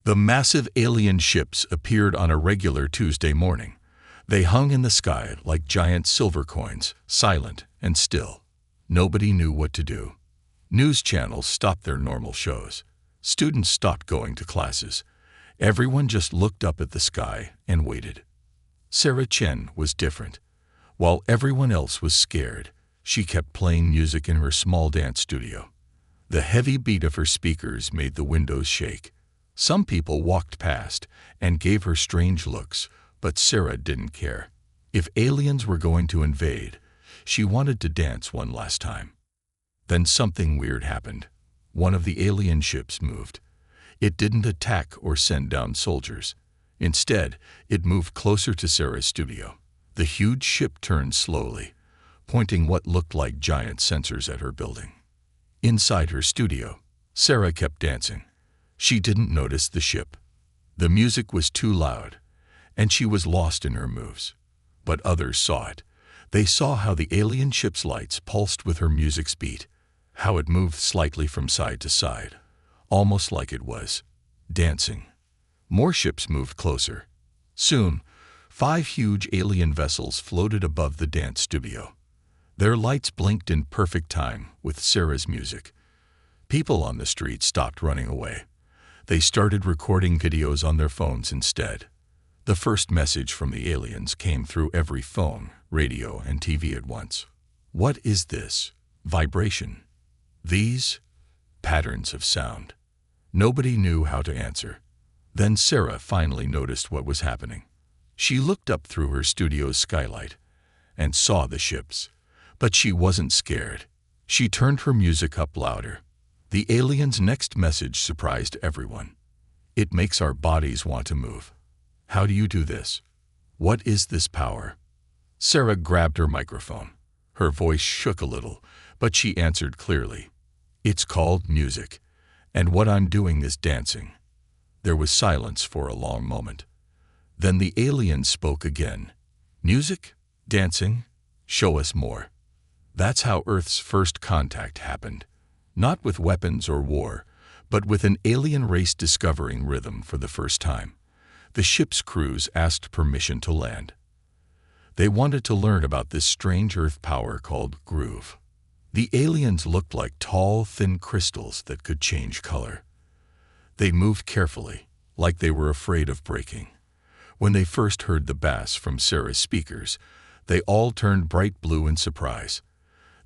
The massive alien ships appeared on a regular Tuesday morning. They hung in the sky like giant silver coins, silent and still. Nobody knew what to do. News channels stopped their normal shows. Students stopped going to classes. Everyone just looked up at the sky and waited. Sarah Chen was different. While everyone else was scared, she kept playing music in her small dance studio. The heavy beat of her speakers made the windows shake. Some people walked past and gave her strange looks, but Sarah didn't care. If aliens were going to invade, she wanted to dance one last time. Then something weird happened. One of the alien ships moved. It didn't attack or send down soldiers. Instead, it moved closer to Sarah's studio. The huge ship turned slowly, pointing what looked like giant sensors at her building. Inside her studio, Sarah kept dancing. She didn't notice the ship. The music was too loud, and she was lost in her moves. But others saw it. They saw how the alien ship's lights pulsed with her music's beat, how it moved slightly from side to side, almost like it was dancing. More ships moved closer. Soon, 5 huge alien vessels floated above the dance studio. Their lights blinked in perfect time with Sarah's music. People on the street stopped running away. They started recording videos on their phones instead. The first message from the aliens came through every phone, radio, and TV at once. What is this? Vibration. These patterns of sound. Nobody knew how to answer. Then Sarah finally noticed what was happening. She looked up through her studio's skylight and saw the ships. But she wasn't scared. She turned her music up louder. The aliens' next message surprised everyone. It makes our bodies want to move. How do you do this? What is this power? Sarah grabbed her microphone. Her voice shook a little, but she answered clearly. It's called music, and what I'm doing is dancing. There was silence for a long moment. Then the aliens spoke again. Music? Dancing? Show us more. That's how Earth's first contact happened. Not with weapons or war, but with an alien race discovering rhythm for the first time. The ship's crews asked permission to land. They wanted to learn about this strange Earth power called groove. The aliens looked like tall, thin crystals that could change color. They moved carefully, like they were afraid of breaking. When they first heard the bass from Sarah's speakers, they all turned bright blue in surprise.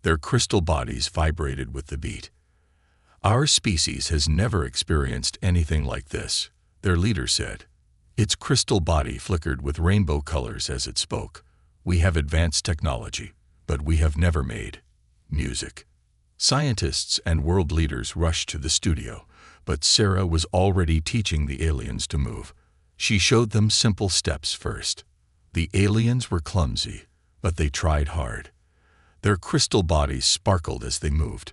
Their crystal bodies vibrated with the beat. Our species has never experienced anything like this, their leader said. Its crystal body flickered with rainbow colors as it spoke. We have advanced technology, but we have never made music. Scientists and world leaders rushed to the studio, but Sarah was already teaching the aliens to move. She showed them simple steps first. The aliens were clumsy, but they tried hard. Their crystal bodies sparkled as they moved.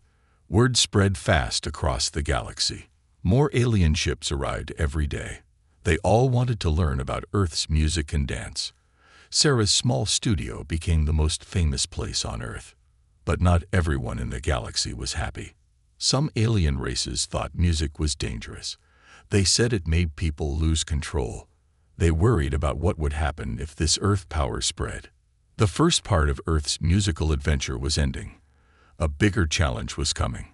Word spread fast across the galaxy. More alien ships arrived every day. They all wanted to learn about Earth's music and dance. Sarah's small studio became the most famous place on Earth. But not everyone in the galaxy was happy. Some alien races thought music was dangerous. They said it made people lose control. They worried about what would happen if this Earth power spread. The first part of Earth's musical adventure was ending. A bigger challenge was coming.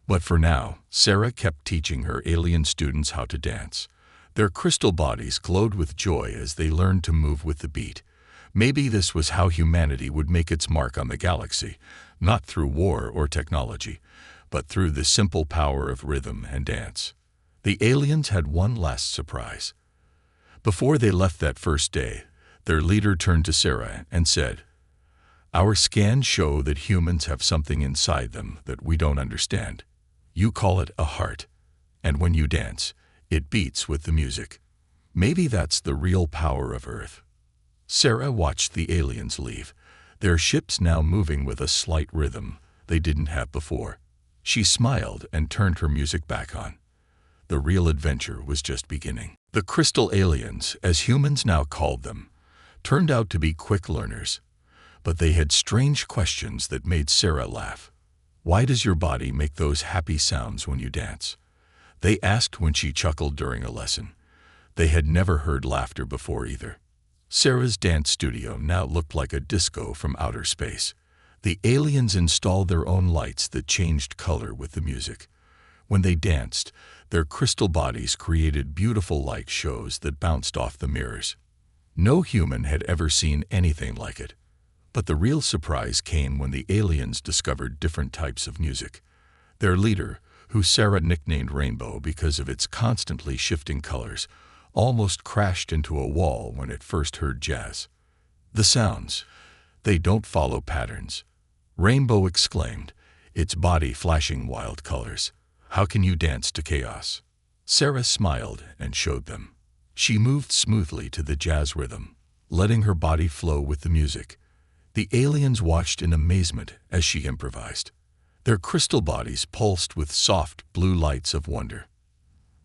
But for now, Sarah kept teaching her alien students how to dance. Their crystal bodies glowed with joy as they learned to move with the beat. Maybe this was how humanity would make its mark on the galaxy, not through war or technology, but through the simple power of rhythm and dance. The aliens had one last surprise. Before they left that first day, their leader turned to Sarah and said, "Our scans show that humans have something inside them that we don't understand. You call it a heart, and when you dance, it beats with the music. Maybe that's the real power of Earth." Sarah watched the aliens leave, their ships now moving with a slight rhythm they didn't have before. She smiled and turned her music back on. The real adventure was just beginning. The crystal aliens, as humans now called them, turned out to be quick learners. But they had strange questions that made Sarah laugh. Why does your body make those happy sounds when you dance? They asked when she chuckled during a lesson. They had never heard laughter before either. Sarah's dance studio now looked like a disco from outer space. The aliens installed their own lights that changed color with the music. When they danced, their crystal bodies created beautiful light shows that bounced off the mirrors. No human had ever seen anything like it. But the real surprise came when the aliens discovered different types of music. Their leader, who Sarah nicknamed Rainbow because of its constantly shifting colors, almost crashed into a wall when it first heard jazz. The sounds, they don't follow patterns. Rainbow exclaimed, its body flashing wild colors. How can you dance to chaos? Sarah smiled and showed them. She moved smoothly to the jazz rhythm, letting her body flow with the music. The aliens watched in amazement as she improvised. Their crystal bodies pulsed with soft blue lights of wonder.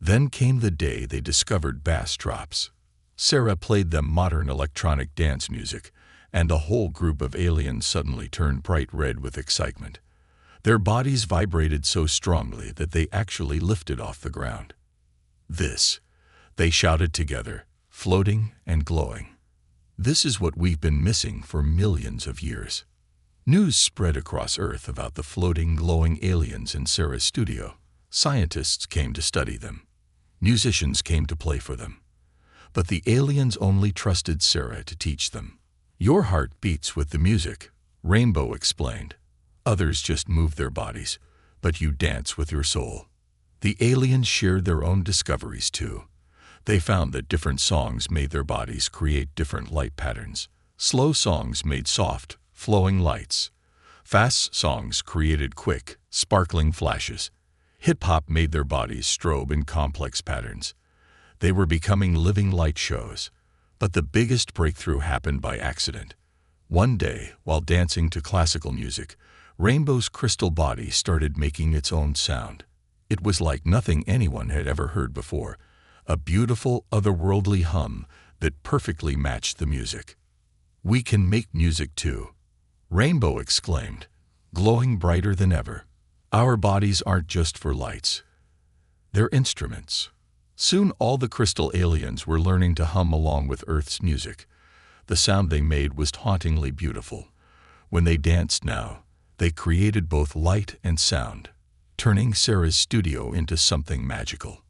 Then came the day they discovered bass drops. Sarah played them modern electronic dance music, and the whole group of aliens suddenly turned bright red with excitement. Their bodies vibrated so strongly that they actually lifted off the ground. This, they shouted together, floating and glowing. This is what we've been missing for millions of years. News spread across Earth about the floating, glowing aliens in Sarah's studio. Scientists came to study them. Musicians came to play for them. But the aliens only trusted Sarah to teach them. Your heart beats with the music, Rainbow explained. Others just move their bodies, but you dance with your soul. The aliens shared their own discoveries too. They found that different songs made their bodies create different light patterns. Slow songs made soft, flowing lights. Fast songs created quick, sparkling flashes. Hip-hop made their bodies strobe in complex patterns. They were becoming living light shows. But the biggest breakthrough happened by accident. One day, while dancing to classical music, Rainbow's crystal body started making its own sound. It was like nothing anyone had ever heard before. A beautiful, otherworldly hum that perfectly matched the music. We can make music too, Rainbow exclaimed, glowing brighter than ever. Our bodies aren't just for lights. They're instruments. Soon all the crystal aliens were learning to hum along with Earth's music. The sound they made was hauntingly beautiful. When they danced now, they created both light and sound, turning Sarah's studio into something magical.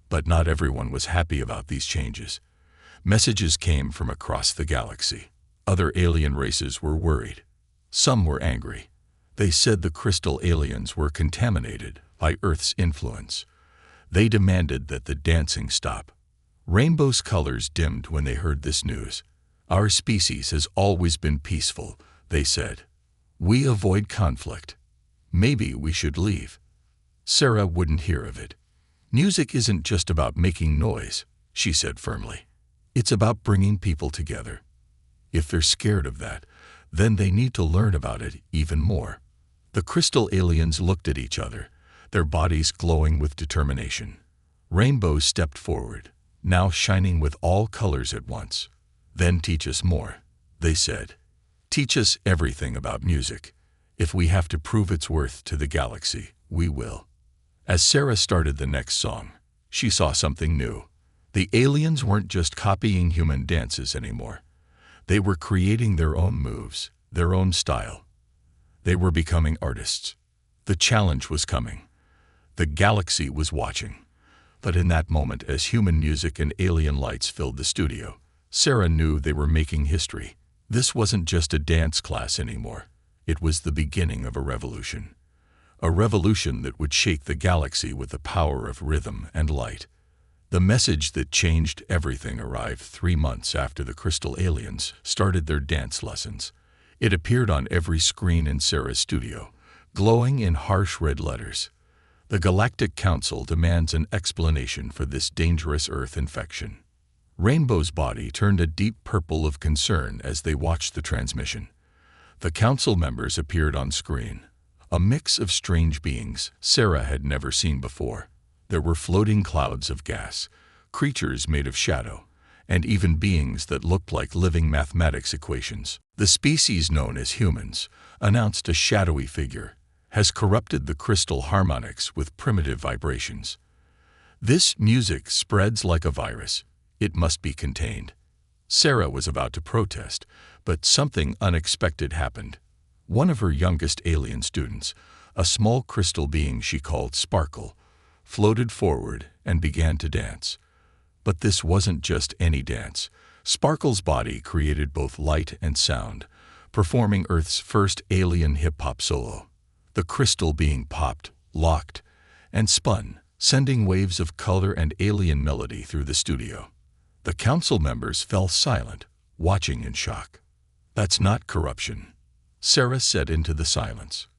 But not everyone was happy about these changes. Messages came from across the galaxy. Other alien races were worried. Some were angry. They said the crystal aliens were contaminated by Earth's influence. They demanded that the dancing stop. Rainbow's colors dimmed when they heard this news. Our species has always been peaceful, they said. We avoid conflict. Maybe we should leave. Sarah wouldn't hear of it. Music isn't just about making noise, she said firmly. It's about bringing people together. If they're scared of that, then they need to learn about it even more. The crystal aliens looked at each other, their bodies glowing with determination. Rainbow stepped forward, now shining with all colors at once. Then teach us more, they said. Teach us everything about music. If we have to prove its worth to the galaxy, we will. As Sarah started the next song, she saw something new. The aliens weren't just copying human dances anymore. They were creating their own moves, their own style. They were becoming artists. The challenge was coming. The galaxy was watching. But in that moment, as human music and alien lights filled the studio, Sarah knew they were making history. This wasn't just a dance class anymore. It was the beginning of a revolution. A revolution that would shake the galaxy with the power of rhythm and light. The message that changed everything arrived 3 months after the crystal aliens started their dance lessons. It appeared on every screen in Sarah's studio, glowing in harsh red letters. The Galactic Council demands an explanation for this dangerous Earth infection. Rainbow's body turned a deep purple of concern as they watched the transmission. The council members appeared on screen. A mix of strange beings Sarah had never seen before. There were floating clouds of gas, creatures made of shadow, and even beings that looked like living mathematics equations. The species known as humans, announced a shadowy figure, has corrupted the crystal harmonics with primitive vibrations. This music spreads like a virus. It must be contained. Sarah was about to protest, but something unexpected happened. One of her youngest alien students, a small crystal being she called Sparkle, floated forward and began to dance. But this wasn't just any dance. Sparkle's body created both light and sound, performing Earth's first alien hip-hop solo. The crystal being popped, locked, and spun, sending waves of color and alien melody through the studio. The council members fell silent, watching in shock. "That's not corruption," Sarah said into the silence.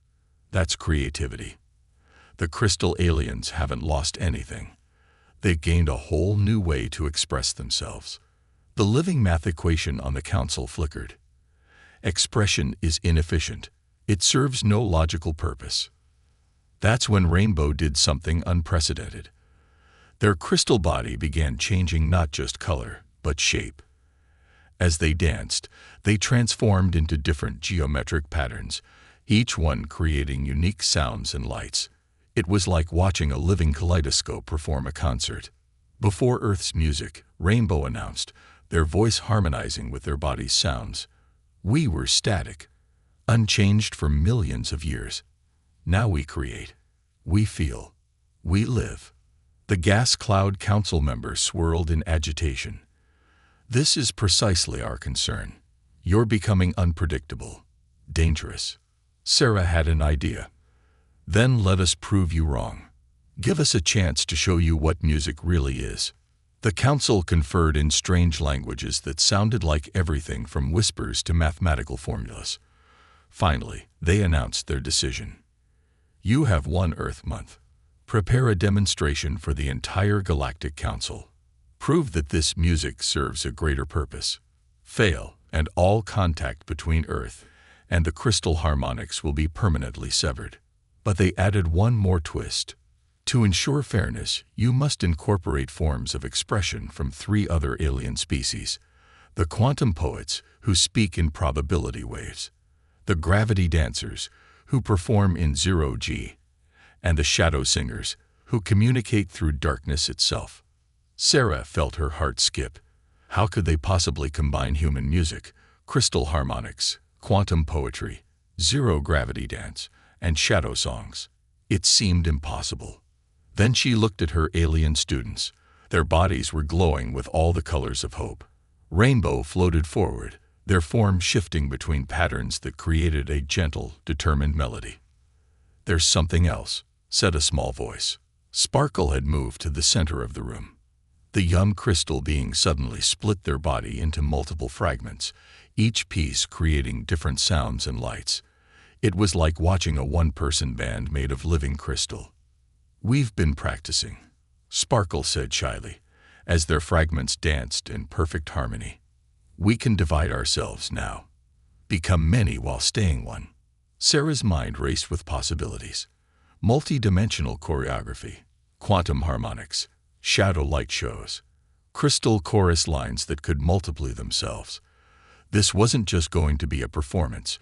"That's creativity. The crystal aliens haven't lost anything. They've gained a whole new way to express themselves." The living math equation on the council flickered. Expression is inefficient. It serves no logical purpose. That's when Rainbow did something unprecedented. Their crystal body began changing not just color, but shape. As they danced, they transformed into different geometric patterns, each one creating unique sounds and lights. It was like watching a living kaleidoscope perform a concert. Before Earth's music, Rainbow announced, their voice harmonizing with their body's sounds. "We were static, unchanged for millions of years. Now we create, we feel, we live." The gas cloud council members swirled in agitation. "This is precisely our concern. You're becoming unpredictable, dangerous." Sarah had an idea. "Then let us prove you wrong. Give us a chance to show you what music really is." The council conferred in strange languages that sounded like everything from whispers to mathematical formulas. Finally, they announced their decision. "You have 1 Earth month. Prepare a demonstration for the entire Galactic Council. Prove that this music serves a greater purpose. Fail, and all contact between Earth and the crystal harmonics will be permanently severed." But they added one more twist. "To ensure fairness, you must incorporate forms of expression from 3 other alien species: the quantum poets, who speak in probability waves; the gravity dancers, who perform in 0G; and the shadow singers, who communicate through darkness itself." Sarah felt her heart skip. How could they possibly combine human music, crystal harmonics, quantum poetry, zero-gravity dance, and shadow songs? It seemed impossible. Then she looked at her alien students. Their bodies were glowing with all the colors of hope. Rainbow floated forward, their form shifting between patterns that created a gentle, determined melody. "There's something else," said a small voice. Sparkle had moved to the center of the room. The young crystal being suddenly split their body into multiple fragments, each piece creating different sounds and lights. It was like watching a one-person band made of living crystal. "We've been practicing," Sparkle said shyly, as their fragments danced in perfect harmony. "We can divide ourselves now. Become many while staying one." Sarah's mind raced with possibilities. Multi-dimensional choreography, quantum harmonics, shadow light shows, crystal chorus lines that could multiply themselves. This wasn't just going to be a performance.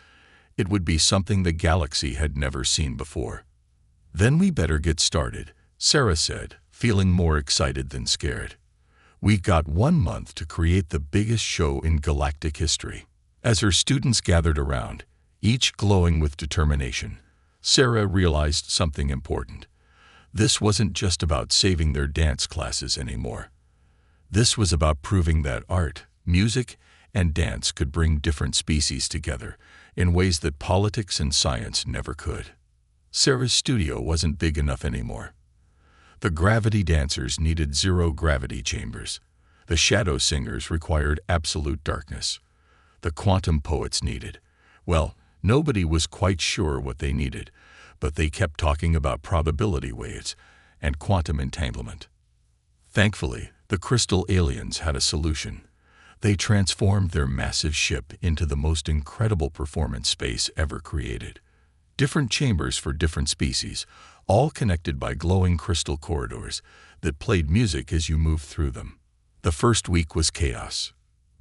It would be something the galaxy had never seen before. "Then we better get started," Sarah said, feeling more excited than scared. "We've got 1 month to create the biggest show in galactic history." As her students gathered around, each glowing with determination, Sarah realized something important. This wasn't just about saving their dance classes anymore. This was about proving that art, music, and dance could bring different species together in ways that politics and science never could. Sarah's studio wasn't big enough anymore. The gravity dancers needed zero-gravity chambers. The shadow singers required absolute darkness. The quantum poets needed, well, nobody was quite sure what they needed, but they kept talking about probability waves and quantum entanglement. Thankfully, the crystal aliens had a solution. They transformed their massive ship into the most incredible performance space ever created. Different chambers for different species, all connected by glowing crystal corridors that played music as you moved through them. The first week was chaos.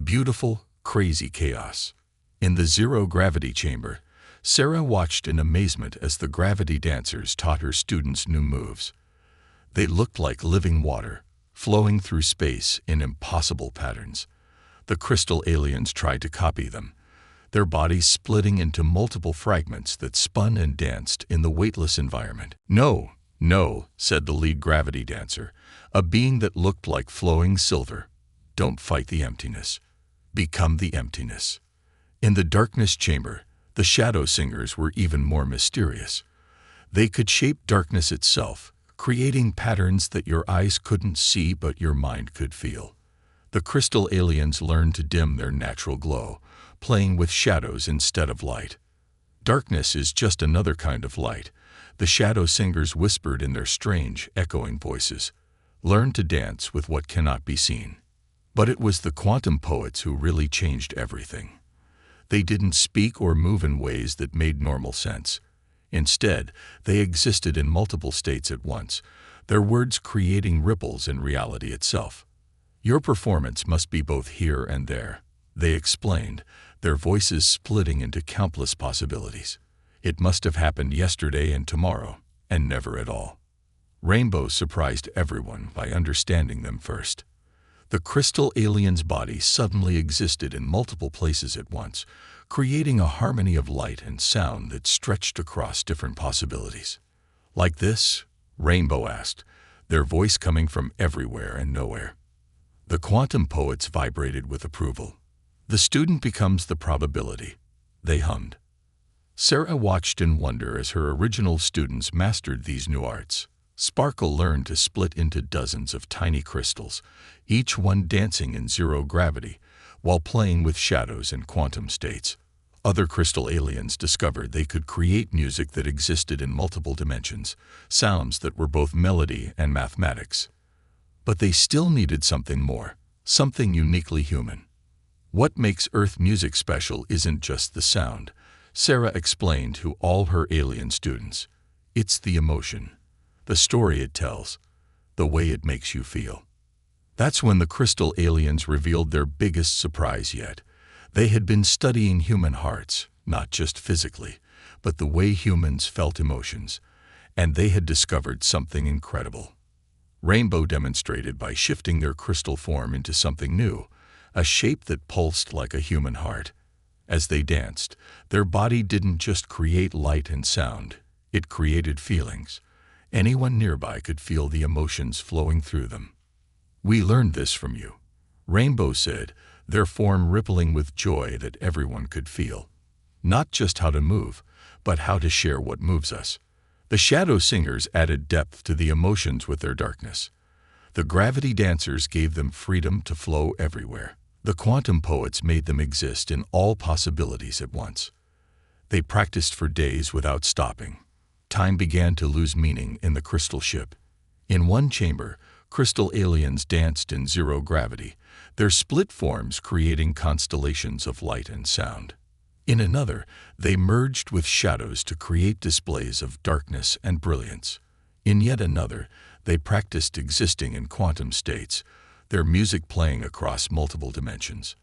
Beautiful, crazy chaos. In the zero-gravity chamber, Sarah watched in amazement as the gravity dancers taught her students new moves. They looked like living water, flowing through space in impossible patterns. The crystal aliens tried to copy them, their bodies splitting into multiple fragments that spun and danced in the weightless environment. "No, no," said the lead gravity dancer, a being that looked like flowing silver. "Don't fight the emptiness. Become the emptiness." In the darkness chamber, the shadow singers were even more mysterious. They could shape darkness itself, creating patterns that your eyes couldn't see but your mind could feel. The crystal aliens learned to dim their natural glow, playing with shadows instead of light. "Darkness is just another kind of light," the shadow singers whispered in their strange, echoing voices. "Learn to dance with what cannot be seen." But it was the quantum poets who really changed everything. They didn't speak or move in ways that made normal sense. Instead, they existed in multiple states at once, their words creating ripples in reality itself. "Your performance must be both here and there," they explained, their voices splitting into countless possibilities. "It must have happened yesterday and tomorrow, and never at all." Rainbow surprised everyone by understanding them first. The crystal alien's body suddenly existed in multiple places at once, creating a harmony of light and sound that stretched across different possibilities. "Like this?" Rainbow asked, their voice coming from everywhere and nowhere. The quantum poets vibrated with approval. "The student becomes the probability," they hummed. Sarah watched in wonder as her original students mastered these new arts. Sparkle learned to split into dozens of tiny crystals, each one dancing in zero gravity, while playing with shadows and quantum states. Other crystal aliens discovered they could create music that existed in multiple dimensions, sounds that were both melody and mathematics. But they still needed something more, something uniquely human. "What makes Earth music special isn't just the sound," Sarah explained to all her alien students. "It's the emotion, the story it tells, the way it makes you feel." That's when the crystal aliens revealed their biggest surprise yet. They had been studying human hearts, not just physically, but the way humans felt emotions, and they had discovered something incredible. Rainbow demonstrated by shifting their crystal form into something new, a shape that pulsed like a human heart. As they danced, their body didn't just create light and sound, it created feelings. Anyone nearby could feel the emotions flowing through them. "We learned this from you," Rainbow said, their form rippling with joy that everyone could feel. "Not just how to move, but how to share what moves us." The shadow singers added depth to the emotions with their darkness. The gravity dancers gave them freedom to flow everywhere. The quantum poets made them exist in all possibilities at once. They practiced for days without stopping. Time began to lose meaning in the crystal ship. In one chamber, crystal aliens danced in zero gravity, their split forms creating constellations of light and sound. In another, they merged with shadows to create displays of darkness and brilliance. In yet another, they practiced existing in quantum states, their music playing across multiple dimensions.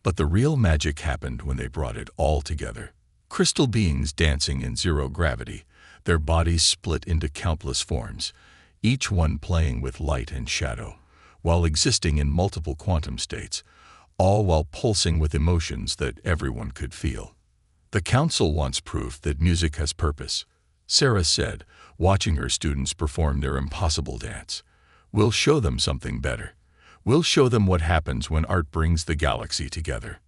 But the real magic happened when they brought it all together. Crystal beings dancing in zero gravity, their bodies split into countless forms, each one playing with light and shadow, while existing in multiple quantum states, all while pulsing with emotions that everyone could feel. "The council wants proof that music has purpose," Sarah said, watching her students perform their impossible dance. "We'll show them something better. We'll show them what happens when art brings the galaxy together."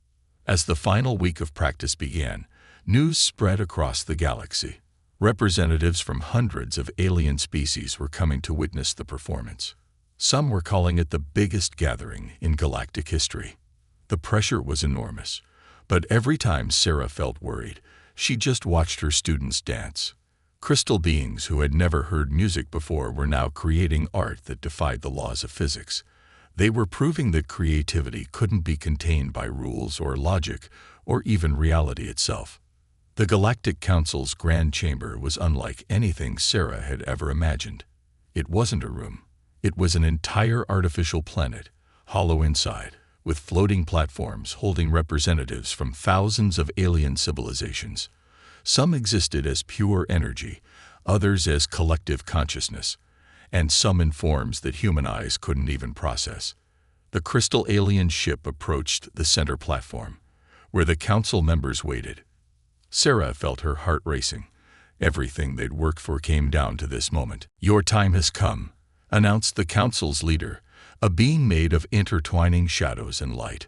As the final week of practice began, news spread across the galaxy. Representatives from hundreds of alien species were coming to witness the performance. Some were calling it the biggest gathering in galactic history. The pressure was enormous, but every time Sarah felt worried, she just watched her students dance. Crystal beings who had never heard music before were now creating art that defied the laws of physics. They were proving that creativity couldn't be contained by rules or logic, or even reality itself. The Galactic Council's Grand Chamber was unlike anything Sarah had ever imagined. It wasn't a room. It was an entire artificial planet, hollow inside, with floating platforms holding representatives from thousands of alien civilizations. Some existed as pure energy, others as collective consciousness, and some in forms that human eyes couldn't even process. The crystal alien ship approached the center platform, where the council members waited. Sarah felt her heart racing. Everything they'd worked for came down to this moment. "Your time has come," announced the council's leader, a being made of intertwining shadows and light.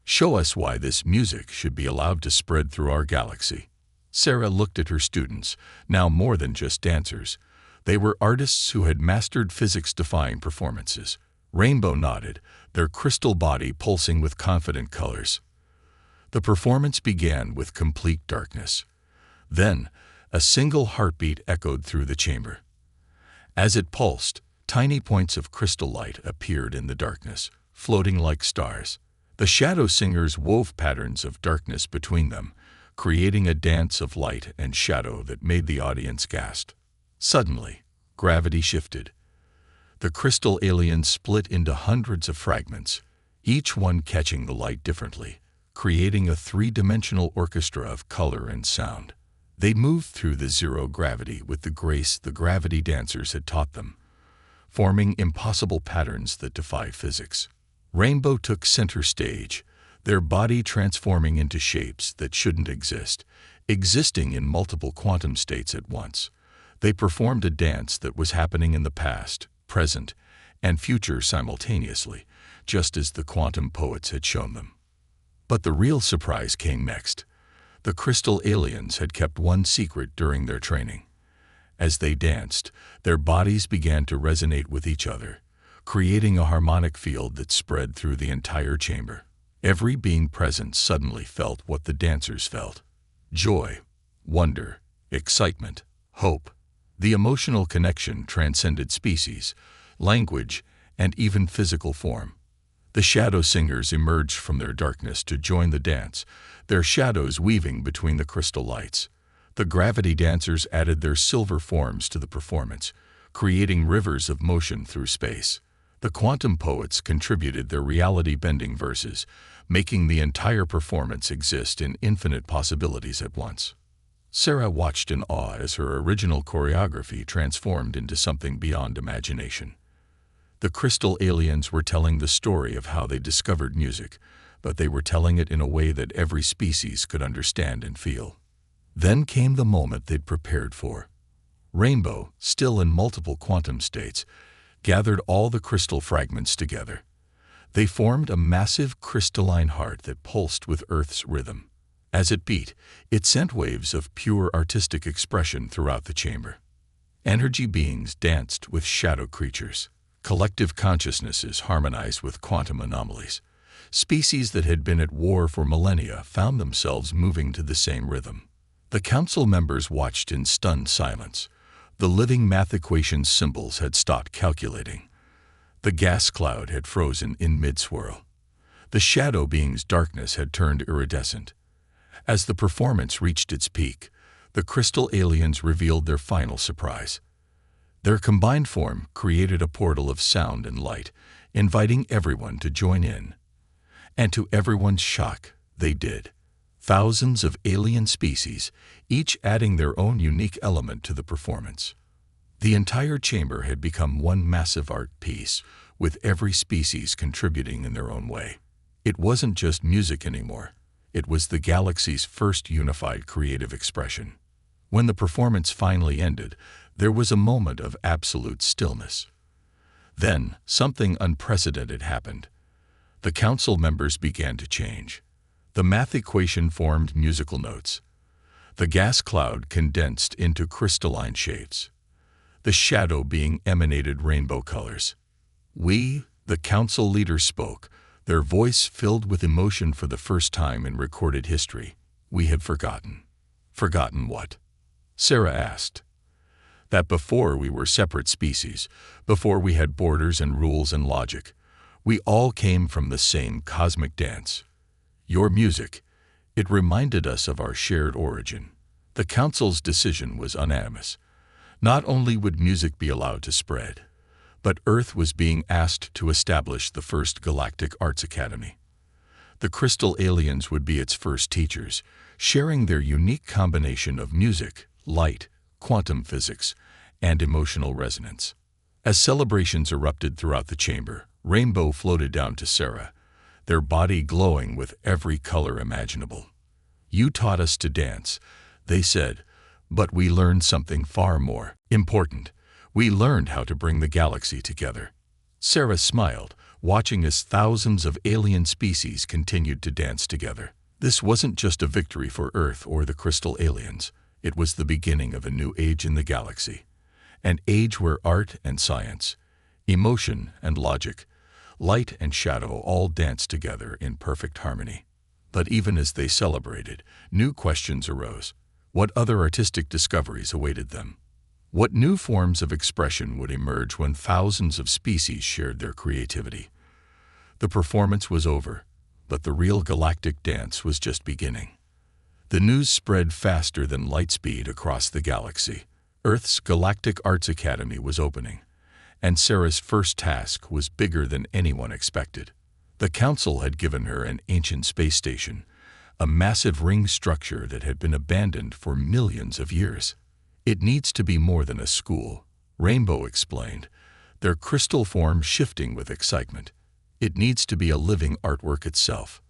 "Show us why this music should be allowed to spread through our galaxy." Sarah looked at her students, now more than just dancers. They were artists who had mastered physics-defying performances. Rainbow nodded, their crystal body pulsing with confident colors. The performance began with complete darkness. Then, a single heartbeat echoed through the chamber. As it pulsed, tiny points of crystal light appeared in the darkness, floating like stars. The shadow singers wove patterns of darkness between them, creating a dance of light and shadow that made the audience gasp. Suddenly, gravity shifted. The crystal aliens split into hundreds of fragments, each one catching the light differently, creating a three-dimensional orchestra of color and sound. They moved through the zero gravity with the grace the gravity dancers had taught them, forming impossible patterns that defy physics. Rainbow took center stage, their body transforming into shapes that shouldn't exist, existing in multiple quantum states at once. They performed a dance that was happening in the past, present, and future simultaneously, just as the quantum poets had shown them. But the real surprise came next. The crystal aliens had kept one secret during their training. As they danced, their bodies began to resonate with each other, creating a harmonic field that spread through the entire chamber. Every being present suddenly felt what the dancers felt: joy, wonder, excitement, hope. The emotional connection transcended species, language, and even physical form. The shadow singers emerged from their darkness to join the dance, their shadows weaving between the crystal lights. The gravity dancers added their silver forms to the performance, creating rivers of motion through space. The quantum poets contributed their reality-bending verses, making the entire performance exist in infinite possibilities at once. Sarah watched in awe as her original choreography transformed into something beyond imagination. The crystal aliens were telling the story of how they discovered music, but they were telling it in a way that every species could understand and feel. Then came the moment they'd prepared for. Rainbow, still in multiple quantum states, gathered all the crystal fragments together. They formed a massive crystalline heart that pulsed with Earth's rhythm. As it beat, it sent waves of pure artistic expression throughout the chamber. Energy beings danced with shadow creatures. Collective consciousnesses harmonized with quantum anomalies. Species that had been at war for millennia found themselves moving to the same rhythm. The council members watched in stunned silence. The living math equation's symbols had stopped calculating. The gas cloud had frozen in mid-swirl. The shadow being's darkness had turned iridescent. As the performance reached its peak, the crystal aliens revealed their final surprise. Their combined form created a portal of sound and light, inviting everyone to join in. And to everyone's shock, they did. Thousands of alien species, each adding their own unique element to the performance. The entire chamber had become one massive art piece, with every species contributing in their own way. It wasn't just music anymore. It was the galaxy's first unified creative expression. When the performance finally ended, there was a moment of absolute stillness. Then, something unprecedented happened. The council members began to change. The math equation formed musical notes. The gas cloud condensed into crystalline shapes. The shadow being emanated rainbow colors. We, the council leaders, spoke, their voice filled with emotion for the first time in recorded history. We had forgotten. Forgotten what? Sarah asked. That before we were separate species, before we had borders and rules and logic, we all came from the same cosmic dance. Your music, it reminded us of our shared origin. The council's decision was unanimous. Not only would music be allowed to spread, but Earth was being asked to establish the first galactic arts academy. The crystal aliens would be its first teachers, sharing their unique combination of music, light, quantum physics, and emotional resonance. As celebrations erupted throughout the chamber, Rainbow floated down to Sarah, their body glowing with every color imaginable. "You taught us to dance," they said, "but we learned something far more important. We learned how to bring the galaxy together." Sarah smiled, watching as thousands of alien species continued to dance together. This wasn't just a victory for Earth or the crystal aliens. It was the beginning of a new age in the galaxy. An age where art and science, emotion and logic, light and shadow all danced together in perfect harmony. But even as they celebrated, new questions arose. What other artistic discoveries awaited them? What new forms of expression would emerge when thousands of species shared their creativity? The performance was over, but the real galactic dance was just beginning. The news spread faster than light speed across the galaxy. Earth's Galactic Arts Academy was opening, and Sarah's first task was bigger than anyone expected. The Council had given her an ancient space station, a massive ring structure that had been abandoned for millions of years. "It needs to be more than a school," Rainbow explained, their crystal form shifting with excitement. "It needs to be a living artwork itself."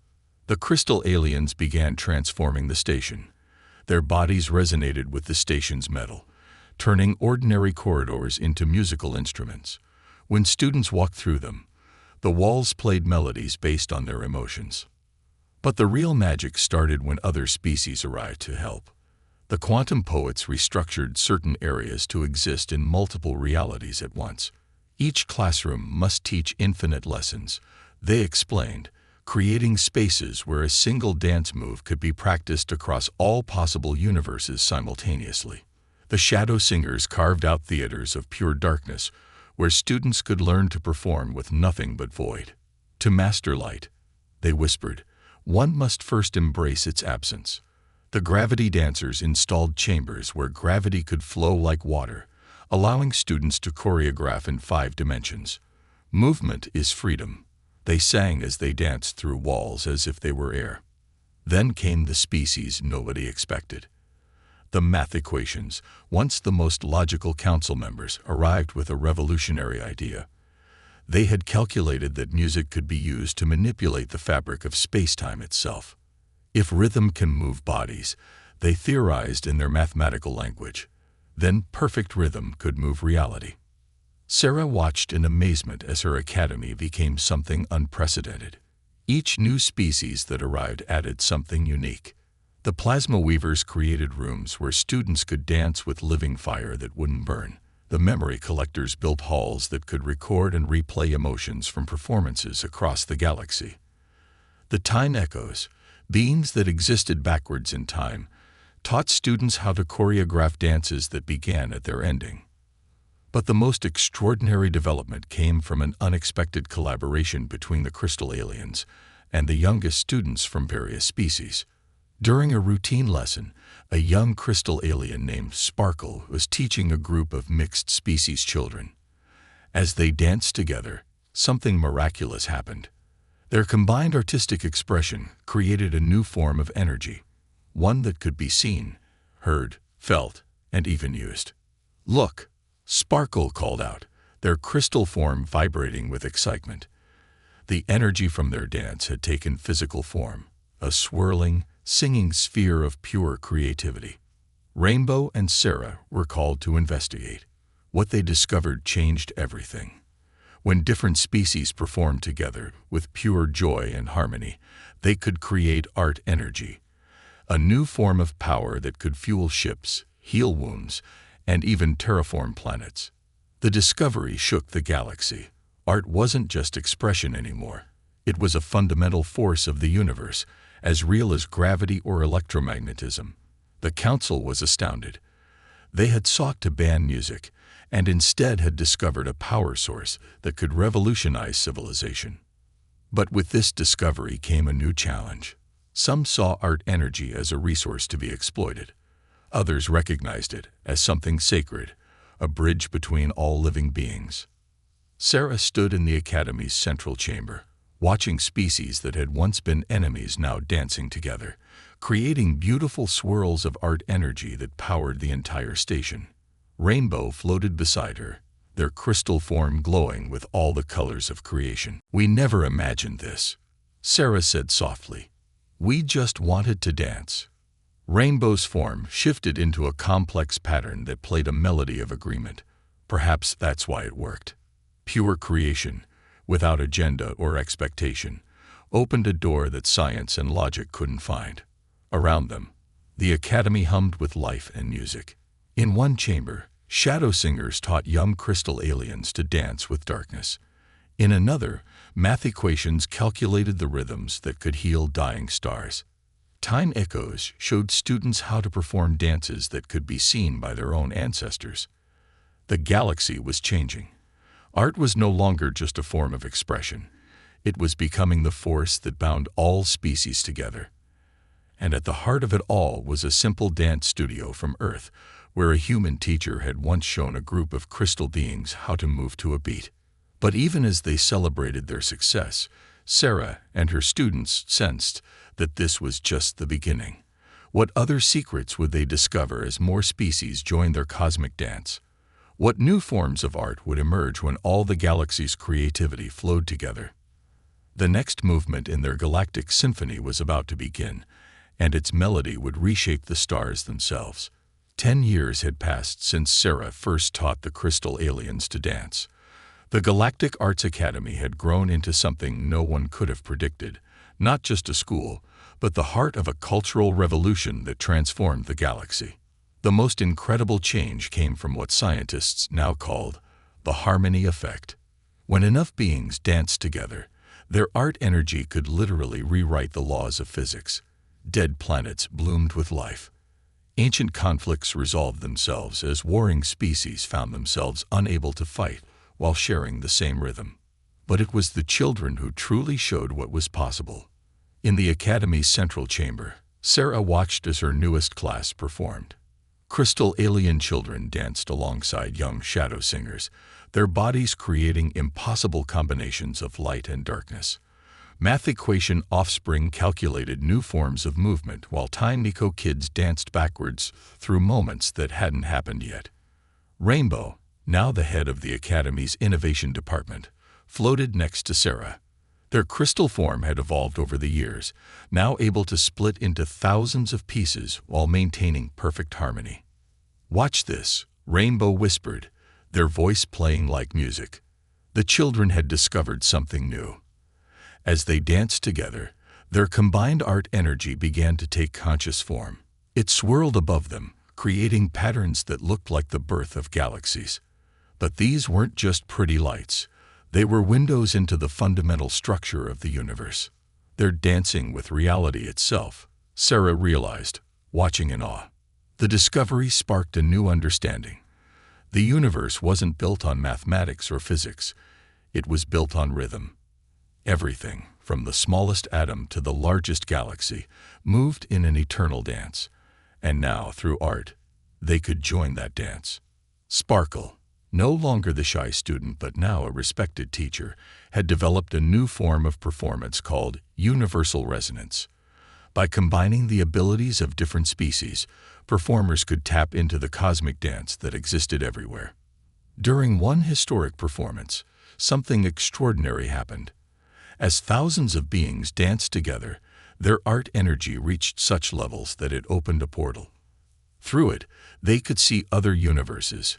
The crystal aliens began transforming the station. Their bodies resonated with the station's metal, turning ordinary corridors into musical instruments. When students walked through them, the walls played melodies based on their emotions. But the real magic started when other species arrived to help. The quantum poets restructured certain areas to exist in multiple realities at once. Each classroom must teach infinite lessons, they explained, creating spaces where a single dance move could be practiced across all possible universes simultaneously. The Shadow Singers carved out theaters of pure darkness, where students could learn to perform with nothing but void. To master light, they whispered, one must first embrace its absence. The gravity dancers installed chambers where gravity could flow like water, allowing students to choreograph in 5 dimensions. "Movement is freedom," they sang as they danced through walls as if they were air. Then came the species nobody expected. The math equations, once the most logical council members, arrived with a revolutionary idea. They had calculated that music could be used to manipulate the fabric of space-time itself. If rhythm can move bodies, they theorized in their mathematical language, then perfect rhythm could move reality. Sarah watched in amazement as her academy became something unprecedented. Each new species that arrived added something unique. The plasma weavers created rooms where students could dance with living fire that wouldn't burn. The memory collectors built halls that could record and replay emotions from performances across the galaxy. The time echoes, beings that existed backwards in time, taught students how to choreograph dances that began at their ending. But the most extraordinary development came from an unexpected collaboration between the crystal aliens and the youngest students from various species. During a routine lesson, a young crystal alien named Sparkle was teaching a group of mixed species children. As they danced together, something miraculous happened. Their combined artistic expression created a new form of energy, one that could be seen, heard, felt, and even used. "Look!" Sparkle called out, their crystal form vibrating with excitement. The energy from their dance had taken physical form, a swirling, singing sphere of pure creativity. Rainbow and Sarah were called to investigate. What they discovered changed everything. When different species performed together with pure joy and harmony, they could create art energy, a new form of power that could fuel ships, heal wounds, and even terraform planets. The discovery shook the galaxy. Art wasn't just expression anymore. It was a fundamental force of the universe, as real as gravity or electromagnetism. The Council was astounded. They had sought to ban music, and instead had discovered a power source that could revolutionize civilization. But with this discovery came a new challenge. Some saw art energy as a resource to be exploited. Others recognized it as something sacred, a bridge between all living beings. Sarah stood in the Academy's central chamber, watching species that had once been enemies now dancing together, creating beautiful swirls of art energy that powered the entire station. Rainbow floated beside her, their crystal form glowing with all the colors of creation. "We never imagined this," Sarah said softly. "We just wanted to dance." Rainbow's form shifted into a complex pattern that played a melody of agreement. Perhaps that's why it worked. Pure creation, without agenda or expectation, opened a door that science and logic couldn't find. Around them, the academy hummed with life and music. In one chamber, shadow singers taught young crystal aliens to dance with darkness. In another, math equations calculated the rhythms that could heal dying stars. Time echoes showed students how to perform dances that could be seen by their own ancestors. The galaxy was changing. Art was no longer just a form of expression. It was becoming the force that bound all species together. And at the heart of it all was a simple dance studio from Earth, where a human teacher had once shown a group of crystal beings how to move to a beat. But even as they celebrated their success, Sarah and her students sensed that this was just the beginning. What other secrets would they discover as more species joined their cosmic dance? What new forms of art would emerge when all the galaxy's creativity flowed together? The next movement in their galactic symphony was about to begin, and its melody would reshape the stars themselves. 10 years had passed since Sarah first taught the crystal aliens to dance. The Galactic Arts Academy had grown into something no one could have predicted, not just a school, but the heart of a cultural revolution that transformed the galaxy. The most incredible change came from what scientists now called the harmony effect. When enough beings danced together, their art energy could literally rewrite the laws of physics. Dead planets bloomed with life. Ancient conflicts resolved themselves as warring species found themselves unable to fight while sharing the same rhythm. But it was the children who truly showed what was possible. In the Academy's central chamber, Sarah watched as her newest class performed. Crystal alien children danced alongside young shadow singers, their bodies creating impossible combinations of light and darkness. Math equation offspring calculated new forms of movement while Time Eco kids danced backwards through moments that hadn't happened yet. Rainbow, now the head of the Academy's innovation department, floated next to Sarah. Their crystal form had evolved over the years, now able to split into thousands of pieces while maintaining perfect harmony. "Watch this," Rainbow whispered, their voice playing like music. The children had discovered something new. As they danced together, their combined art energy began to take conscious form. It swirled above them, creating patterns that looked like the birth of galaxies. But these weren't just pretty lights. They were windows into the fundamental structure of the universe. They're dancing with reality itself, Sarah realized, watching in awe. The discovery sparked a new understanding. The universe wasn't built on mathematics or physics. It was built on rhythm. Everything, from the smallest atom to the largest galaxy, moved in an eternal dance. And now, through art, they could join that dance. Sparkle, no longer the shy student but now a respected teacher, had developed a new form of performance called universal resonance. By combining the abilities of different species, performers could tap into the cosmic dance that existed everywhere. During one historic performance, something extraordinary happened. As thousands of beings danced together, their art energy reached such levels that it opened a portal. Through it, they could see other universes,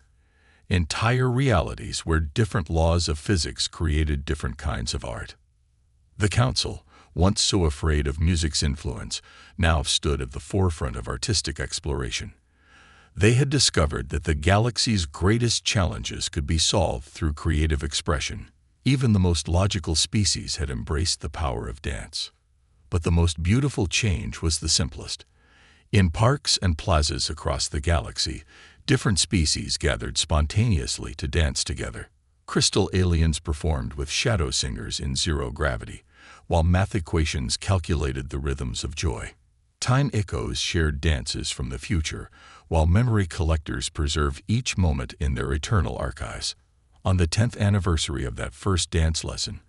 entire realities where different laws of physics created different kinds of art. The council, once so afraid of music's influence, now stood at the forefront of artistic exploration. They had discovered that the galaxy's greatest challenges could be solved through creative expression. Even the most logical species had embraced the power of dance. But the most beautiful change was the simplest. In parks and plazas across the galaxy, different species gathered spontaneously to dance together. Crystal aliens performed with shadow singers in zero gravity, while math equations calculated the rhythms of joy. Time echoes shared dances from the future, while memory collectors preserved each moment in their eternal archives. On the 10th anniversary of that first dance lesson,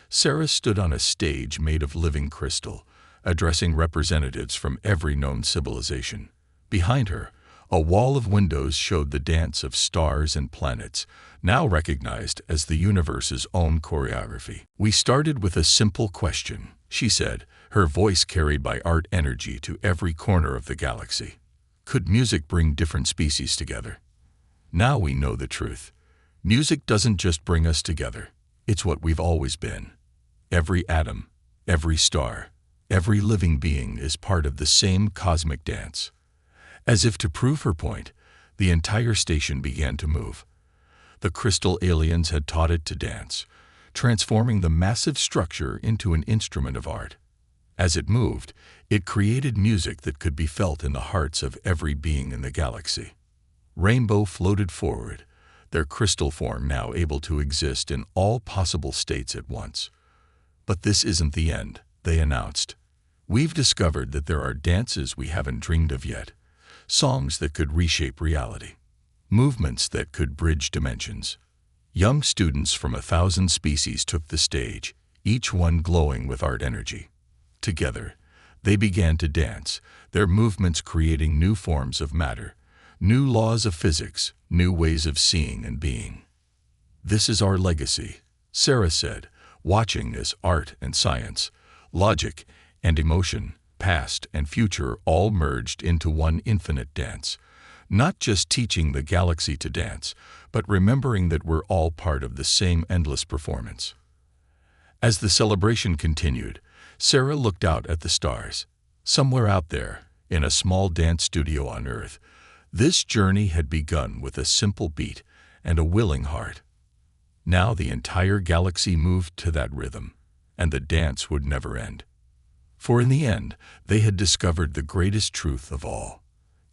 Sarah stood on a stage made of living crystal, addressing representatives from every known civilization. Behind her, A wall of windows showed the dance of stars and planets, now recognized as the universe's own choreography. "We started with a simple question," she said, her voice carried by art energy to every corner of the galaxy. "Could music bring different species together?" Now we know the truth. Music doesn't just bring us together. It's what we've always been. Every atom, every star, every living being is part of the same cosmic dance. As if to prove her point, the entire station began to move. The crystal aliens had taught it to dance, transforming the massive structure into an instrument of art. As it moved, it created music that could be felt in the hearts of every being in the galaxy. Rainbow floated forward, their crystal form now able to exist in all possible states at once. "But this isn't the end," they announced. "We've discovered that there are dances we haven't dreamed of yet, songs that could reshape reality, movements that could bridge dimensions." Young students from 1,000 species took the stage, each one glowing with art energy. Together, they began to dance, their movements creating new forms of matter, new laws of physics, new ways of seeing and being. "This is our legacy," Sarah said, watching as art and science, logic and emotion, past and future all merged into one infinite dance, not just teaching the galaxy to dance, but remembering that we're all part of the same endless performance. As the celebration continued, Sarah looked out at the stars. Somewhere out there, in a small dance studio on Earth, this journey had begun with a simple beat and a willing heart. Now the entire galaxy moved to that rhythm, and the dance would never end. For in the end, they had discovered the greatest truth of all.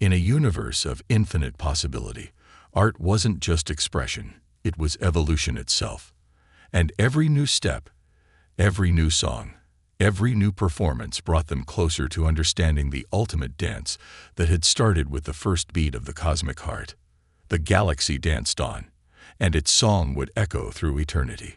In a universe of infinite possibility, art wasn't just expression, it was evolution itself. And every new step, every new song, every new performance brought them closer to understanding the ultimate dance that had started with the first beat of the cosmic heart. The galaxy danced on, and its song would echo through eternity.